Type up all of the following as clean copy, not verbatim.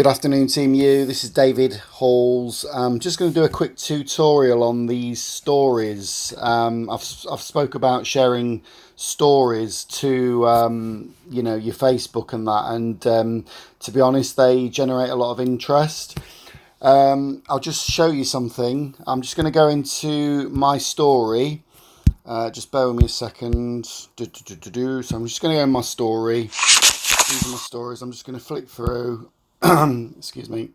Good afternoon, Team U. This is David Halls. I'm just going to do a quick tutorial on these stories. I've spoke about sharing stories to your Facebook and that, and to be honest, they generate a lot of interest. I'll just show you something. I'm just going to go into my story. Just bear with me a second. So I'm just going to go in my story. These are my stories. I'm just going to flick through. Excuse me.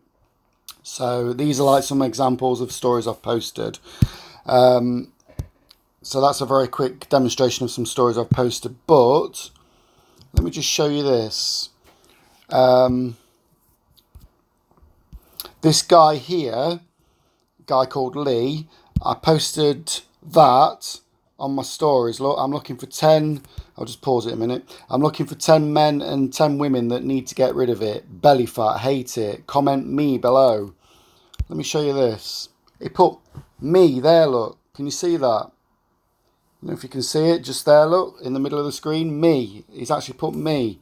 So these are like some examples of stories I've posted. So that's a very quick demonstration of some stories I've posted. But let me just show you this. This guy here, guy called Lee, I posted that on my stories. Look, I'm looking for 10. I'll just pause it a minute. I'm looking for 10 men and 10 women that need to get rid of it. Belly fat, hate it. Comment me below. Let me show you this. He put me there, look. Can you see that? I don't know if you can see it, just there, look, in the middle of the screen. Me. He's actually put me.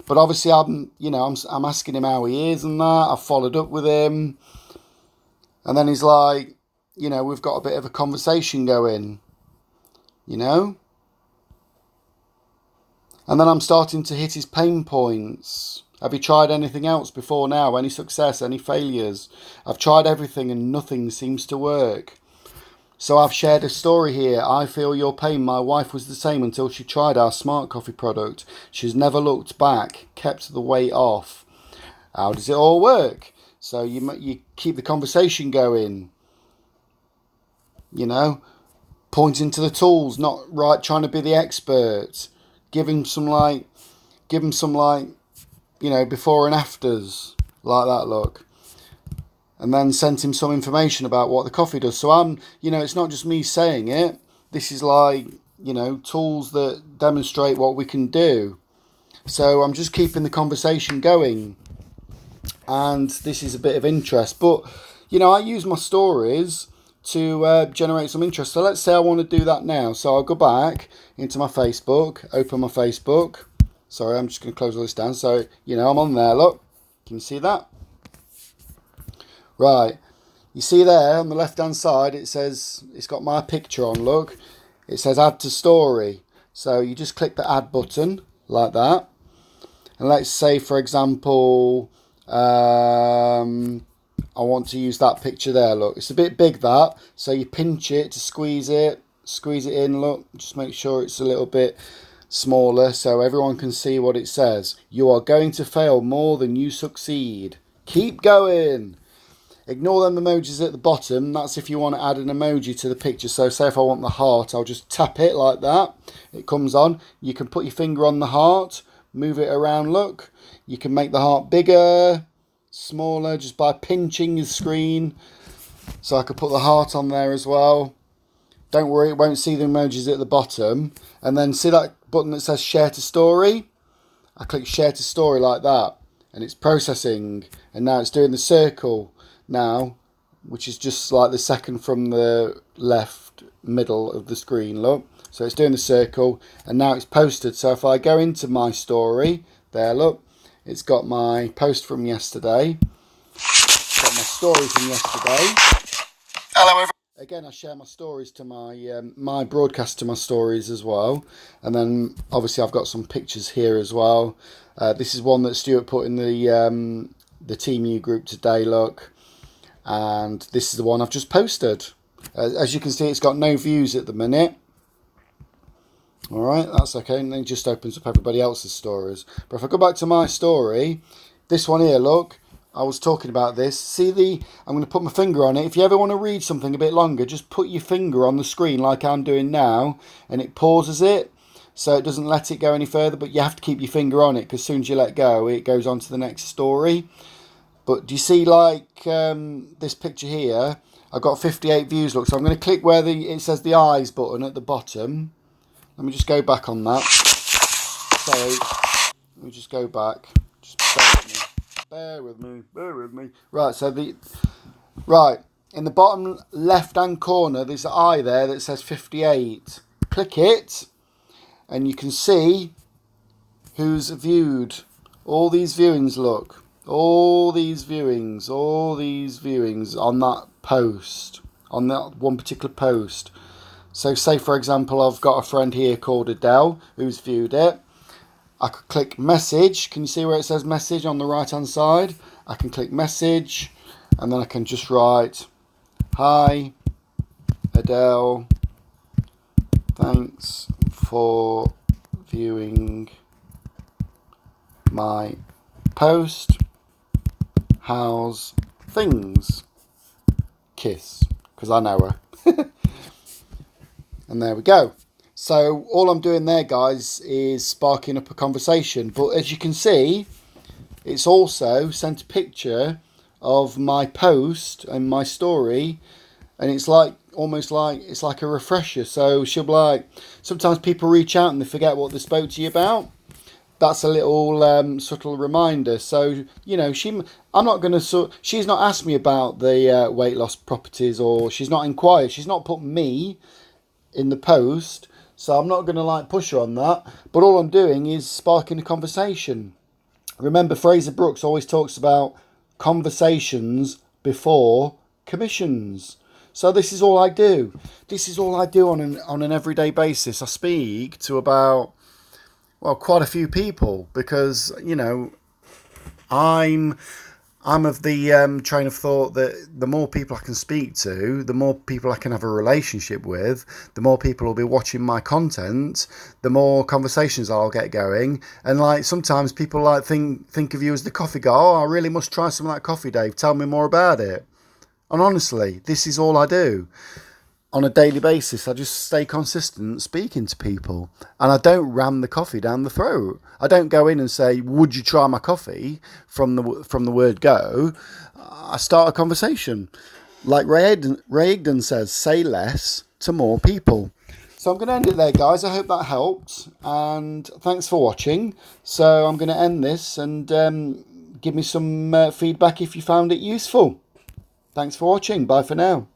But obviously I'm asking him how he is and that. I've followed up with him. And then he's like, we've got a bit of a conversation going. And then I'm starting to hit his pain points. Have you tried anything else before now? Any success? Any failures? I've tried everything and nothing seems to work. So I've shared a story here. I feel your pain. My wife was the same until she tried our Smart Coffee product. She's never looked back, kept the weight off. How does it all work? So you keep the conversation going. Pointing to the tools, not right, trying to be the expert. Give him some before and afters, like that, look. And then sent him some information about what the coffee does. So it's not just me saying it. This is tools that demonstrate what we can do. So I'm just keeping the conversation going. And this is a bit of interest. But, I use my stories to generate some interest. So let's say I want to do that now. So I'll go back into my Facebook, open my Facebook. Sorry, I'm just going to close all this down. So, I'm on there, look. Can you see that? Right. You see there on the left-hand side, it says, it's got my picture on, look. It says add to story. So you just click the add button, like that. And let's say, for example, I want to use that picture there, look. It's a bit big, that. So you pinch it to squeeze it in, look. Just make sure it's a little bit smaller so everyone can see what it says. You are going to fail more than you succeed. Keep going. Ignore them emojis at the bottom. That's if you want to add an emoji to the picture. So say if I want the heart, I'll just tap it like that. It comes on. You can put your finger on the heart, move it around, look. You can make the heart bigger, smaller, just by pinching the screen. So I could put the heart on there as well. Don't worry, it won't see the emojis at the bottom. And then see that button that says share to story? I click share to story like that. And it's processing. And now it's doing the circle now, which is just like the second from the left middle of the screen, look. So it's doing the circle. And now it's posted. So if I go into my story, there, look. It's got my post from yesterday. It's got my story from yesterday. Hello, everyone. Again, I share my stories to my broadcast to my stories as well. And then obviously I've got some pictures here as well. This is one that Stuart put in the Team U group today, look. And this is the one I've just posted. As you can see, it's got no views at the minute. All right, that's okay. And then it just opens up everybody else's stories. But if I go back to my story, this one here, look. I was talking about this. See I'm going to put my finger on it. If you ever want to read something a bit longer, just put your finger on the screen like I'm doing now, and it pauses it, so it doesn't let it go any further, but you have to keep your finger on it, because as soon as you let go, it goes on to the next story. But do you see, this picture here? I've got 58 views, look, so I'm going to click where it says the eyes button at the bottom. Let me just go back on that. Sorry. Let me just go back. Just bear with me. Right, so in the bottom left-hand corner, there's an eye there that says 58. Click it, and you can see who's viewed all these viewings, look. all these viewings on that post, on that one particular post. So say for example I've got a friend here called Adele who's viewed it. I could click message. Can you see where it says message on the right hand side? I can click message and then I can just write, hi Adele, thanks for viewing my post. How's things? Kiss, because I know her. And there we go. So all I'm doing there, guys, is sparking up a conversation. But as you can see, it's also sent a picture of my post and my story, and it's like almost like it's like a refresher. So she'll be like, sometimes people reach out and they forget what they spoke to you about. That's a little subtle reminder. So you know, I'm not going to. She's not asked me about the weight loss properties, or she's not inquired. She's not put me in the post, so I'm not going to like push her on that. But all I'm doing is sparking a conversation. Remember, Fraser Brooks always talks about conversations before commissions. So this is all I do. This is all I do on an everyday basis. I speak to about, well, quite a few people because, you know, I'm of the train of thought that the more people I can speak to, the more people I can have a relationship with, the more people will be watching my content, the more conversations I'll get going. And like sometimes people like think of you as the coffee guy. Oh, I really must try some of that coffee, Dave. Tell me more about it. And honestly, this is all I do. On a daily basis, I just stay consistent speaking to people, and I don't ram the coffee down the throat. I don't go in and say, "Would you try my coffee?" from the word go. I start a conversation, like Ray Egdon says, "Say less to more people." So I'm going to end it there, guys. I hope that helped, and thanks for watching. So I'm going to end this, and give me some feedback if you found it useful. Thanks for watching. Bye for now.